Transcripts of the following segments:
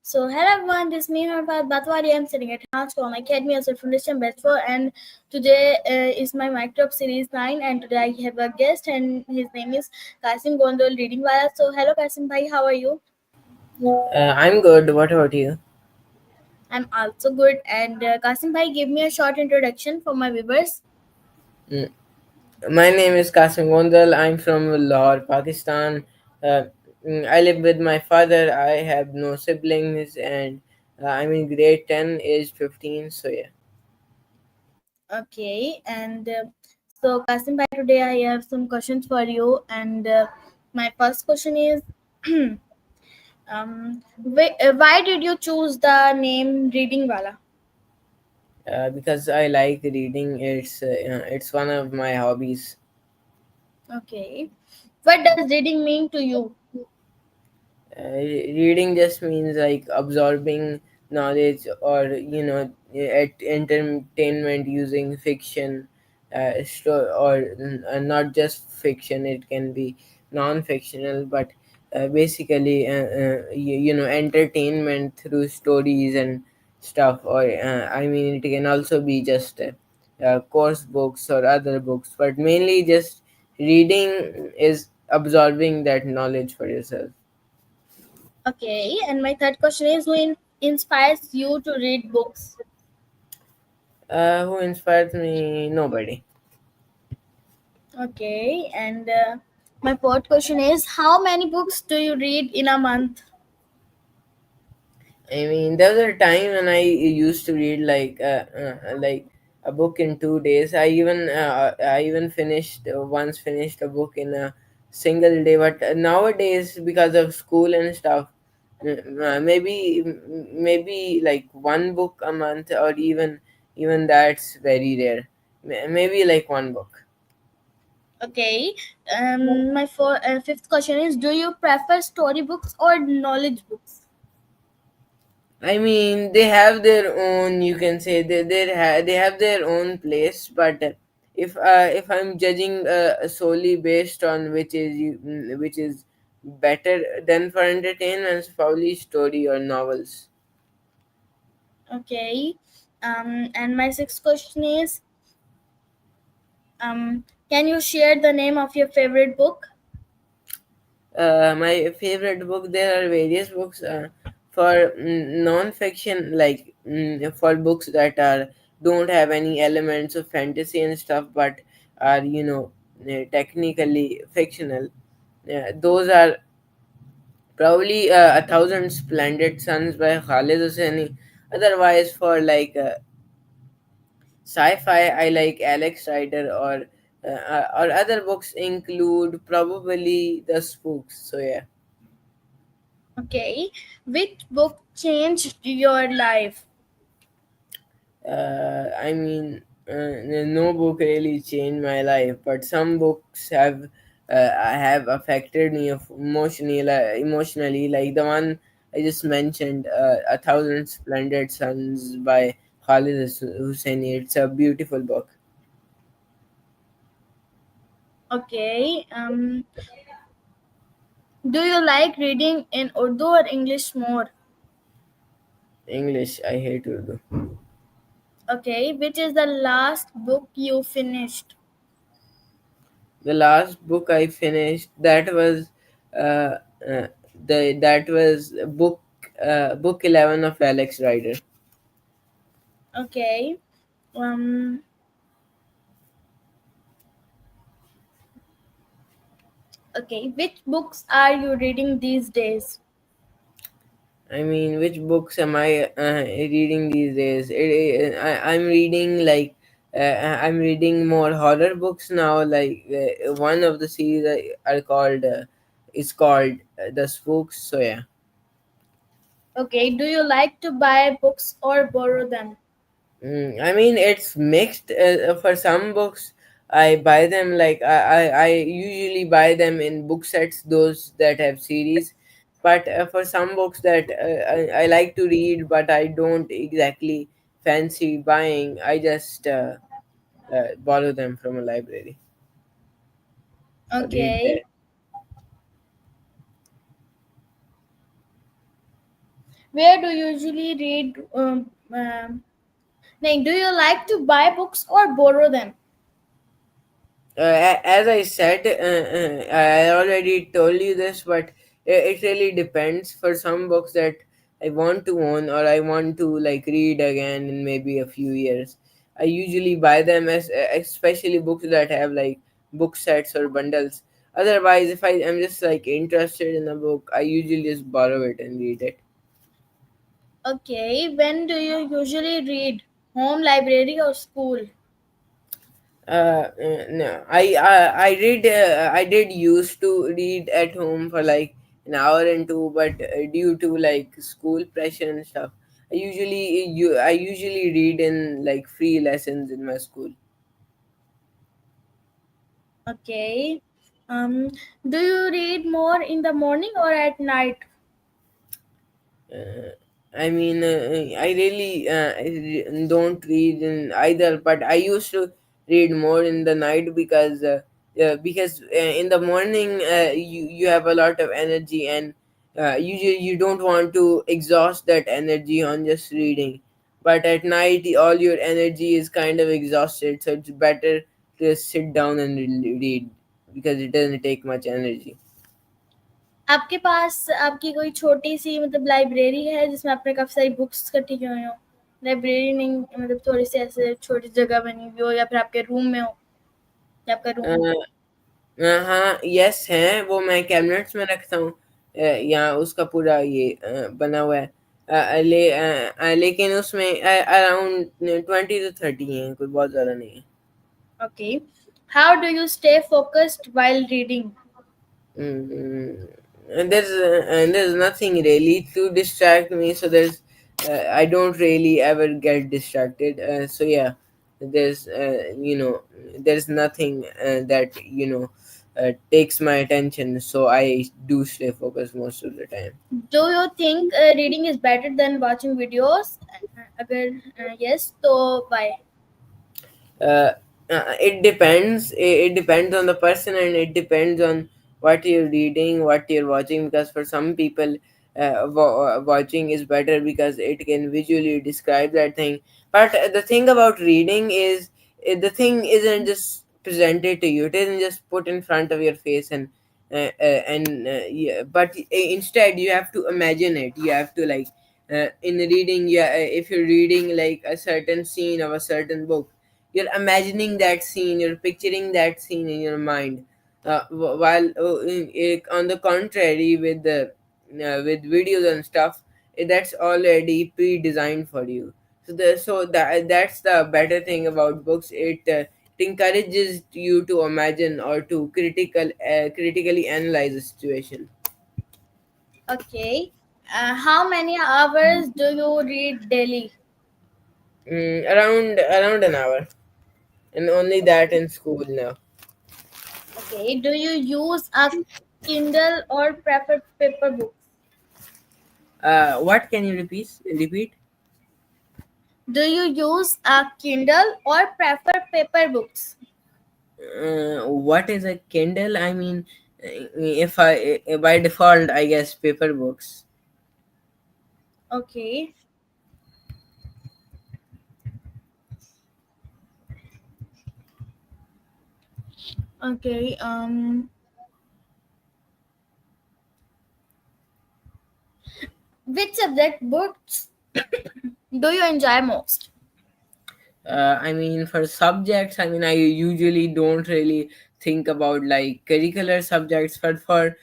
So, hello everyone, this is me, Hurem Fatema Batoo Wali. I'm sitting at Rehan School Online Academy as a foundation batch 4, and today is my Microbe Series 9, and today I have a guest, and his name is Qasim Gondol reading Wala. So, hello Qasim bhai, how are you? I'm good. What about you? I'm also good, and Qasim bhai, give me a short introduction for my viewers. Mm, My name is Qasim Gondol. I'm from Lahore, Pakistan. Uh, I live with my father. I have no siblings, and I'm in grade 10, age 15. So, yeah. Okay, and so Qasim bhai, today I have some questions for you, and my first question is. Why did you choose the name Reading Wala? Because I like reading, it's one of my hobbies. Okay. What does reading mean to you? Reading just means like absorbing knowledge or entertainment using fiction, or not just fiction. It can be non-fictional, but basically entertainment through stories and stuff. Or I mean, it can also be just course books or other books, but mainly just reading is absorbing that knowledge for yourself. Okay. And my third question is inspires you to read books? Who inspires me? Nobody. Okay. And my fourth question is how many books do you read in a month? I mean, there was a time when I used to read like a book in 2 days. I even finished a book in a single day. But nowadays, because of school and stuff, maybe like one book a month, or even that's very rare. Maybe like one book. Okay. My fifth question is do you prefer storybooks or knowledge books? I mean, they have their own. You can say they have their own place. But if I'm judging solely based on which is better than for entertainment, probably story or novels. Okay. And my sixth question is can you share the name of your favorite book? My favorite book. There are various books for non-fiction, like for books that are don't have any elements of fantasy and stuff, but are technically fictional. Those are probably A Thousand Splendid Suns by Khalid Hosseini. Otherwise, for sci-fi, I like Alex Rider, or other books include probably The Spooks. So, yeah. Okay. Which book changed your life? I mean, no book really changed my life, but some books have affected me emotionally. Like the one I just mentioned, "A Thousand Splendid Suns" by Khalid Hosseini. It's a beautiful book. Okay. Do you like reading in Urdu or English more? English, I hate Urdu. Okay. Which is the last book you finished? The last book I finished, uh, uh, that was book 11 of Alex Rider. Okay. Um. Okay. Which books are you reading these days? I mean, which books am I reading these days? I'm reading I'm reading more horror books now. Like one of the series are called is called The Spooks. So, yeah. Okay. Do you like to buy books or borrow them? I mean, it's mixed. For some books, I buy them I usually buy them in book sets, those that have series. But for some books that I like to read, but I don't exactly fancy buying, I just borrow them from a library or read Okay. there. Where do you usually read? Like, do you like to buy books or borrow them? As I said, I already told you this, but it really depends. For some books that I want to own or I want to like read again in maybe a few years, I usually buy them, as especially books that have like book sets or bundles. Otherwise, if I am just like interested in a book, I usually just borrow it and read it. Okay, when do you usually read? Home, library, or school? No, I did used to read at home for like an hour and two, but due to like school pressure and stuff, I usually read in like free lessons in my school. Okay. Um, do you read more in the morning or at night? Uh, I don't read in either, but I used to read more in the night because in the morning you have a lot of energy, and you don't want to exhaust that energy on just reading. But at night, all your energy is kind of exhausted, so it's better to sit down and read because it doesn't take much energy. आपके पास आपकी कोई छोटी सी मतलब library है जिसमें आपने काफ़ी सारी बुक्स इकट्ठी की हुई हो? लाइब्रेरी नहीं मतलब थोड़ी-सी ऐसे छोटी जगह बनी हुई हो या फिर आपके रूम में हो या आपका रूम हो? हाँ, यस है, वो मैं कैबिनेट्स में रखता हूँ। यहाँ उसका पूरा ये बना हुआ है। लेकिन उसमें अराउंड 20 to 30 हैं, कोई बहुत ज़्यादा नहीं है। Okay. How do you stay focused while reading? Mm, and there's nothing really to distract me, so I don't really ever get distracted. So yeah, there's there's nothing that takes my attention, so I do stay focused most of the time. Do you think reading is better than watching videos? अगर yes, तो why? uh, it depends. It depends on the person, and it depends on what you're reading, what you're watching, because for some people watching is better because it can visually describe that thing. But the thing about reading is the thing isn't just presented to you, it isn't just put in front of your face, yeah, but instead you have to imagine it. You have to like in reading, yeah, if you're reading like a certain scene of a certain book, you're imagining that scene, you're picturing that scene in your mind. While on the contrary, with videos and stuff, that's already pre-designed for you. That's the better thing about books. It encourages you to imagine or to critically analyze a situation. Okay. How many hours do you read daily? Around an hour, and only that in school now. Okay. Do you use a Kindle or prefer paper books? What can you repeat? Do you use a Kindle or prefer paper books? What is a Kindle? I mean, if I by default, I guess paper books. Okay. Okay. Which subject books do you enjoy most? I mean, for subjects, I mean, I usually don't really think about like curricular subjects, but for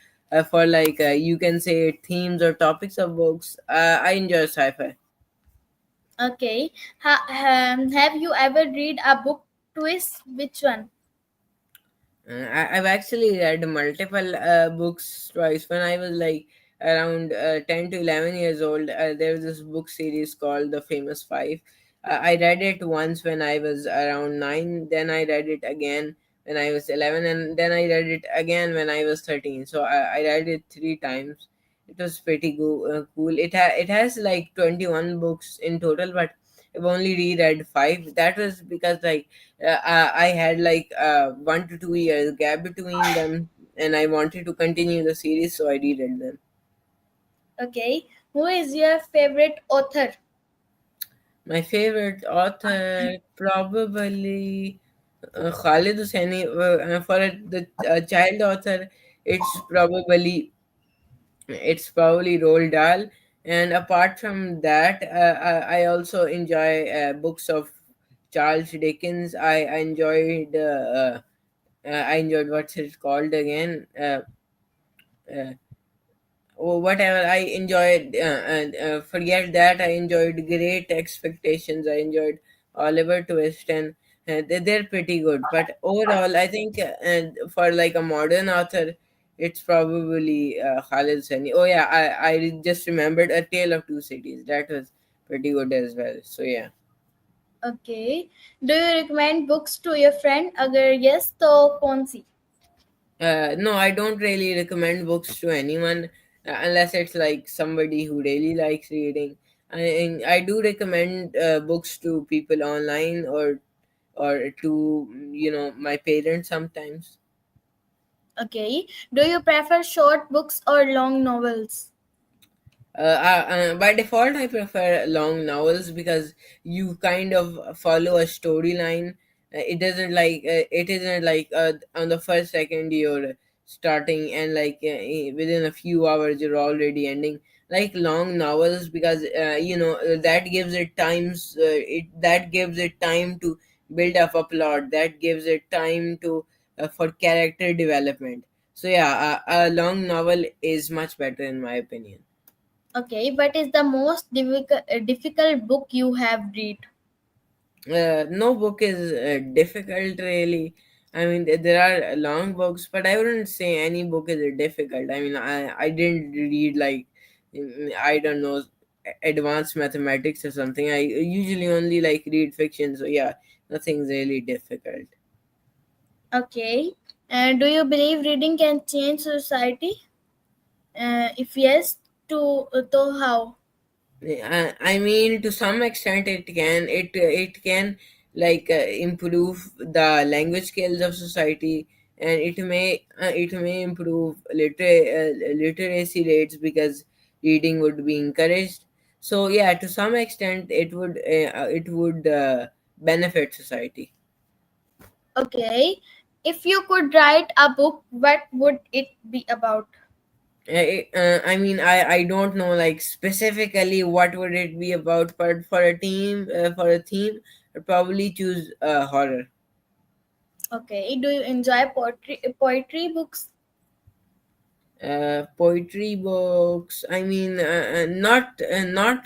like you can say themes or topics of books, I enjoy sci-fi. Okay. Have you ever read a book twist? Which one? I've actually read multiple books twice. When I was like around 10 to 11 years old, there was this book series called The Famous Five. I read it once when I was around 9, then I read it again when I was 11, and then I read it again when I was 13. So I read it three times. It was pretty cool. It has like 21 books in total, but I've only reread five. That was because like I had like 1 to 2 years gap between them, and I wanted to continue the series, so I reread them. Okay. Who is your favorite author? My favorite author probably Khalid Hosseini. The child author, it's probably it's probably Roald Dahl. And apart from that, I also enjoy books of Charles Dickens. I enjoyed what's it called again. Uh, or whatever I enjoyed, and forget that I enjoyed Great Expectations. I enjoyed Oliver Twist, and they're pretty good. But overall, I think for like a modern author, it's probably Khalid Sani. Oh yeah, I just remembered A Tale of Two Cities. That was pretty good as well. So yeah. Okay. Do you recommend books to your friend? अगर yes तो कौन सी? No, I don't really recommend books to anyone unless it's like somebody who really likes reading. I do recommend books to people online, or to my parents sometimes. Okay. Do you prefer short books or long novels? By default, I prefer long novels because you kind of follow a storyline. It isn't like on the first second you're starting, and like within a few hours you're already ending. Like long novels, because that gives it time to build up a plot. That gives it time to for character development. So yeah, a long novel is much better in my opinion. Okay. What is the most difficult book you have read? No book is difficult really. I mean, there are long books, but I wouldn't say any book is difficult. I mean, I didn't read like I don't know, advanced mathematics or something. I usually only like read fiction, so yeah, nothing's really difficult. Okay. Do you believe reading can change society? If yes, to how? I mean, to some extent, it can like improve the language skills of society, and it may improve literacy rates because reading would be encouraged. So yeah, to some extent, it would benefit society. Okay. If you could write a book, what would it be about? I mean, I don't know like specifically what would it be about, but for a theme, I'd probably choose horror. Okay. Do you enjoy poetry books? Poetry books. I mean, not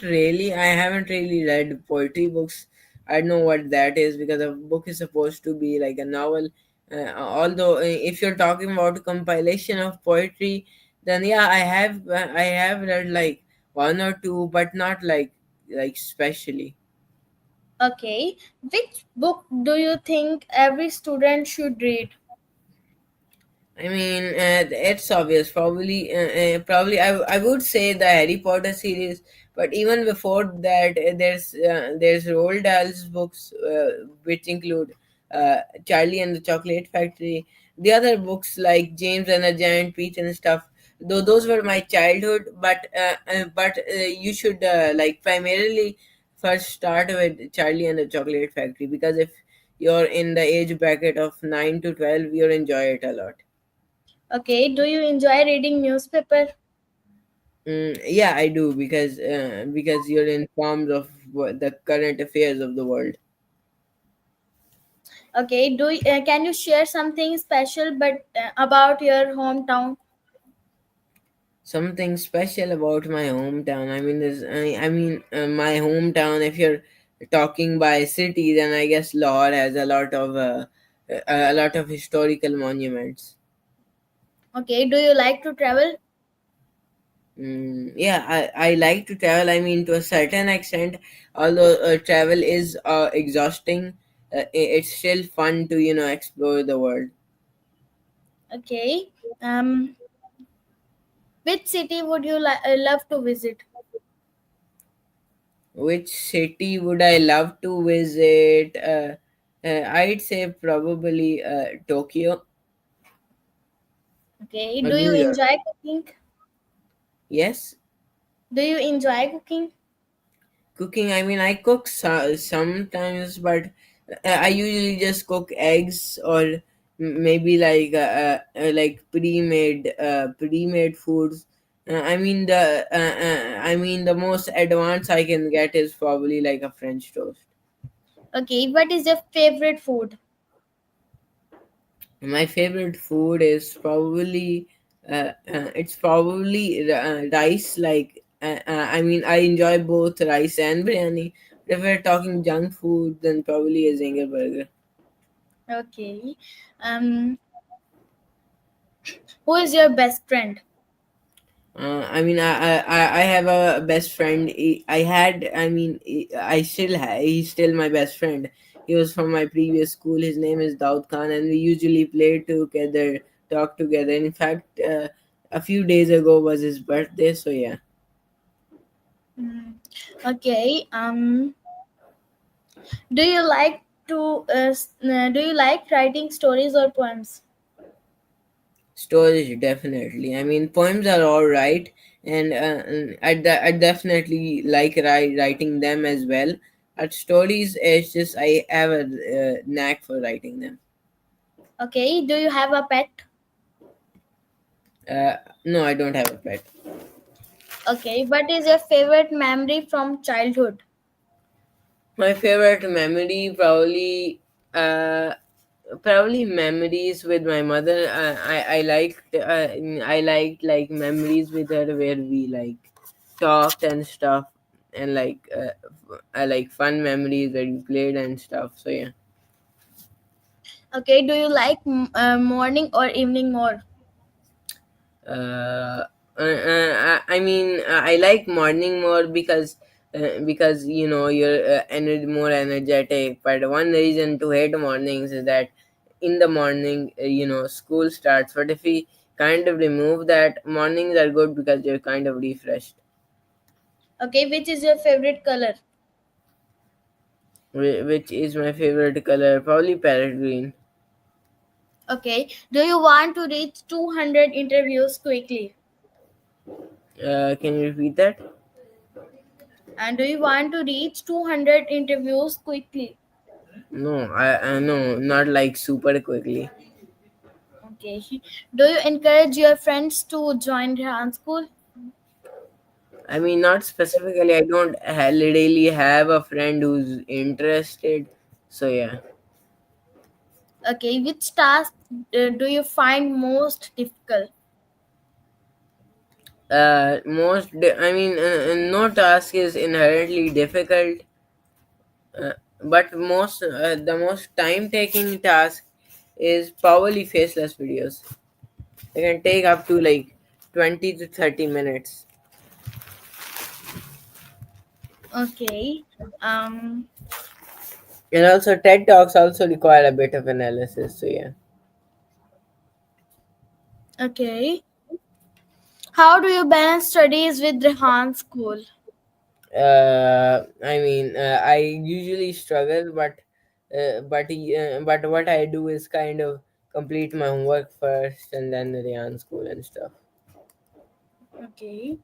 really. I haven't really read poetry books. I don't know what that is because a book is supposed to be like a novel. Although, if you're talking about compilation of poetry, then yeah, I have read like one or two, but not like specially. Okay. Which book do you think every student should read? I mean, it's obvious. Probably, I would say the Harry Potter series, but even before that, there's Roald Dahl's books, which include Charlie and the Chocolate Factory. The other books like James and the Giant Peach and stuff. Though those were my childhood, but you should like primarily first start with Charlie and the Chocolate Factory, because if you're in the age bracket of 9 to 12, you'll enjoy it a lot. Okay. Do you enjoy reading newspaper? Yeah, I do, because you're informed of the current affairs of the world. Okay. Can you share something special but about your hometown? Something special about my hometown. I mean, my hometown. If you're talking by city, then I guess Lahore has a lot of historical monuments. Okay. Do you like to travel? Yeah, I like to travel. I mean, to a certain extent, although travel is exhausting, it's still fun to explore the world. Okay. Which city would you love to visit? Which city would I love to visit? I'd say probably Tokyo Okay. or Do you New York. enjoy cooking? Yes. Do you enjoy cooking? Cooking, I mean, I cook sometimes, but I usually just cook eggs or maybe like pre-made foods. I mean the most advanced I can get is probably like a French toast. Okay, what is your favorite food? My favorite food is probably it's probably rice. I mean, I enjoy both rice and biryani. If we're talking junk food, then probably a zinger burger. Okay. Um, who is your best friend? I mean, I have a best friend. I had, I mean, I still have. He's still my best friend. He was from my previous school. His name is Daud Khan, and we usually play together, talk together. In fact, a few days ago was his birthday, so yeah. Mm, okay. Do you like do you like writing stories or poems? Storage, definitely. I mean, poems are all right, and I definitely like writing them as well. But stories, it's just I have a knack for writing them. Okay. Do you have a pet? Uh, no, I don't have a pet. Okay. What is your favorite memory from childhood? My favorite memory uh, probably memories with my mother. I liked like memories with her where we like talked and stuff, and I like fun memories where we played and stuff. So yeah. Okay. Do you like morning or evening more? Uh, I mean, I like morning more because you know you're more energetic. But one reason to hate mornings is that in the morning, you know, school starts. But if we kind of remove that, mornings are good because you're kind of refreshed. Okay. Which is your favorite color? Which is my favorite color? Probably parrot green. Okay. Do you want to reach 200 interviews quickly? Can you repeat that? And do you want to reach 200 interviews quickly? No, I no, not like super quickly. Okay. Do you encourage your friends to join Rehan School? I mean, not specifically. I don't really have a friend who's interested. So yeah, Okay. Which task do you find most difficult? no task is inherently difficult, but the most time-taking task is probably faceless videos. They can take up to like 20 to 30 minutes. Okay. Um. And also, TED talks also require a bit of analysis. So yeah. Okay. How do you balance studies with Rehan School? I usually struggle, but what I do is kind of complete my homework first and then the Rehan school and stuff. Okay.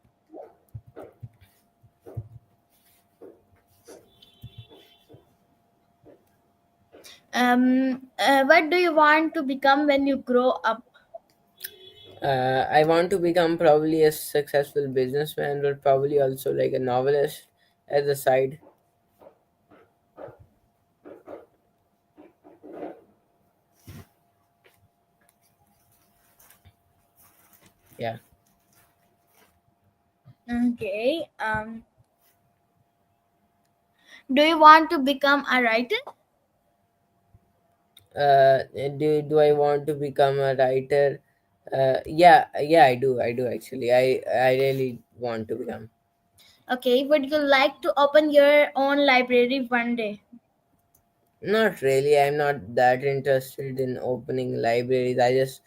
What do you want to become when you grow up? I want to become probably a successful businessman, but probably also like a novelist as a side. Yeah. Okay. Do you want to become a writer? Do I want to become a writer? Yeah, I do actually. I really want to become. Okay. Would you like to open your own library one day? Not really. I'm not that interested in opening libraries. I just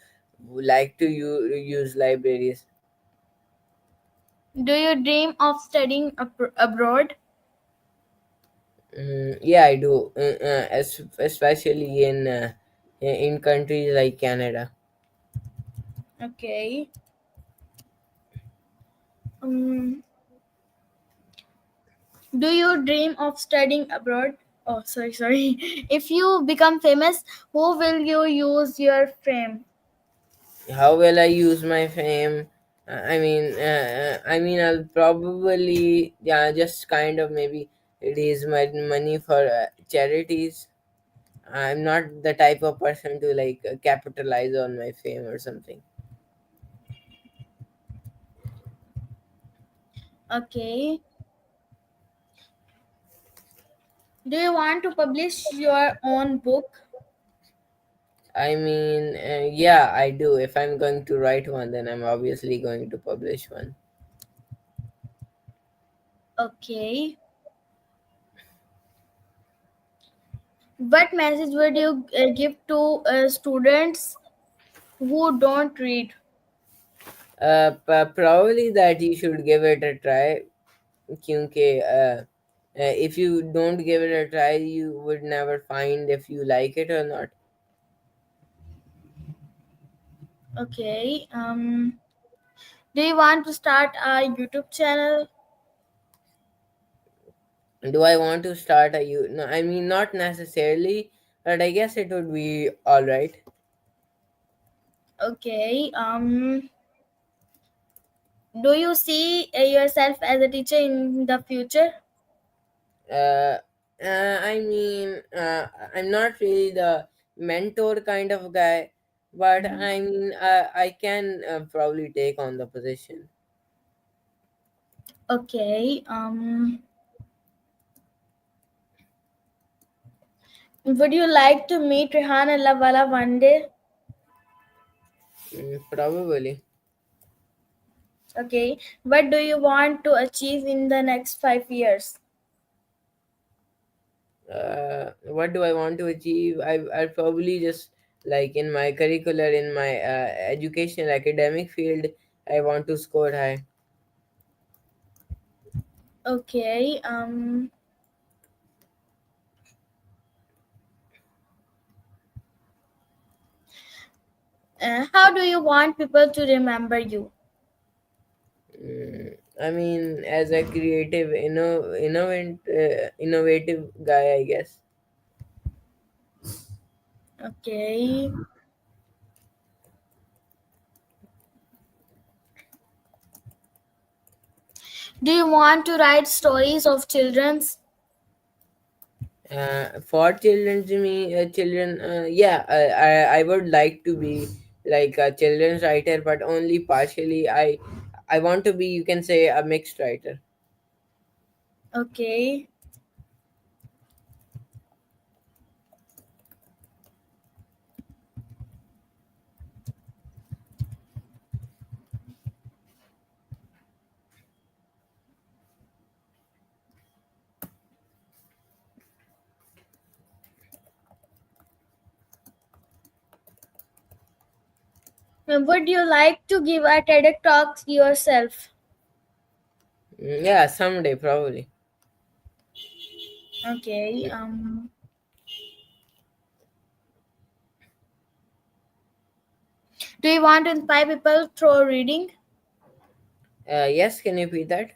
like to use libraries. Do you dream of studying abroad? Yeah, I do. Especially in countries like Canada. Okay. Um, Do you dream of studying abroad? Oh, sorry. If you become famous, who will you use your fame? How will I use my fame? I'll probably, yeah, just kind of maybe raise my money for charities. I'm not the type of person to like capitalize on my fame or something. Okay. Do you want to publish your own book? Yeah, I do. If I'm going to write one, then I'm obviously going to publish one. Okay. What message would you give to students who don't read? Probably that you should give it a try. Kyunki, if you don't give it a try, you would never find if you like it or not. Okay. Do you want to start a YouTube channel? Do I want to start a you? No, I mean not necessarily, but I guess it would be all right. Okay. Do you see yourself as a teacher in the future? Uh, I'm not really the mentor kind of guy, but Mhm. I can probably take on the position. Okay. Would you like to meet Rehan Wala one day? Probably. Okay. What do you want to achieve in the next 5 years? What do I want to achieve? I'll probably just like in my curricular, in my educational academic field, I want to score high. Okay. How do you want people to remember you? As a creative, innovative guy, I guess. Okay. Do you want to write stories of children's? For children, to me, children, yeah, I would like to be like a children's writer, but only partially. I want to be, you can say, a mixed writer. Okay. Would you like to give a TED talk yourself? Yeah, someday probably. Okay. Do you want to inspire people through reading? Yes, can you repeat that?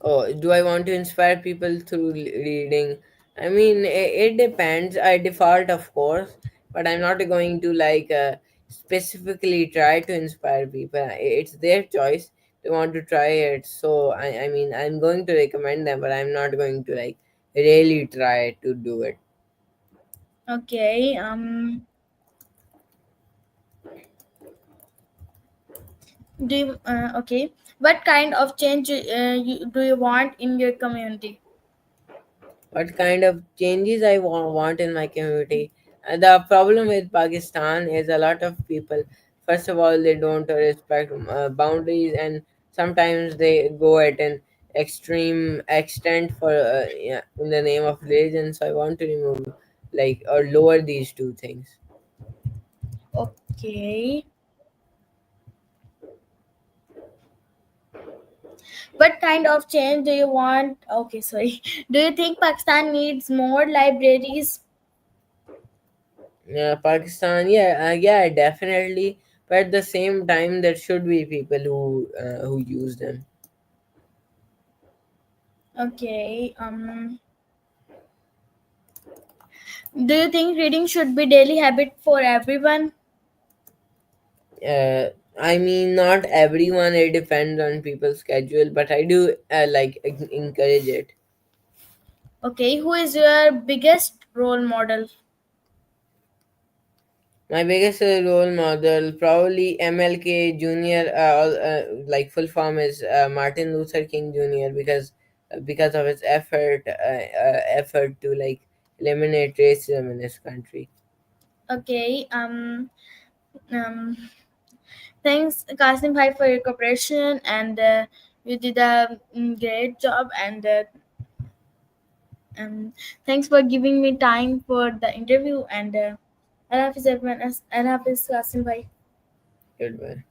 Oh, do I want to inspire people through reading? It depends. I default, of course, but I'm not going to like specifically try to inspire people. It's their choice. They want to try it. So I'm going to recommend them, but I'm not going to like really try to do it. Okay. Okay. What kind of change do you want in your community? What kind of changes I want in my community. The problem with Pakistan is a lot of people, first of all, they don't respect boundaries, and sometimes they go at an extreme extent for yeah, in the name of religion. So I want to remove like or lower these two things. Okay. What kind of change do you want? Okay, sorry. Do you think Pakistan needs more libraries? Yeah, Pakistan, yeah, definitely. but at the same time there should be people who use them. Okay. Do you think reading should be daily habit for everyone? uh, I mean, not everyone, it depends on people's schedule, but I do encourage it. Okay. Who is your biggest role model? My biggest role model, probably MLK Jr. Like full form is Martin Luther King Jr. Because of his effort to like eliminate racism in his country. Okay. Um. Thanks, Qasim Bhai, for your cooperation, and you did a great job. And um, thanks for giving me time for the interview. And Allah Hafiz everyone. Allah Hafiz, Qasim Bhai. Goodbye.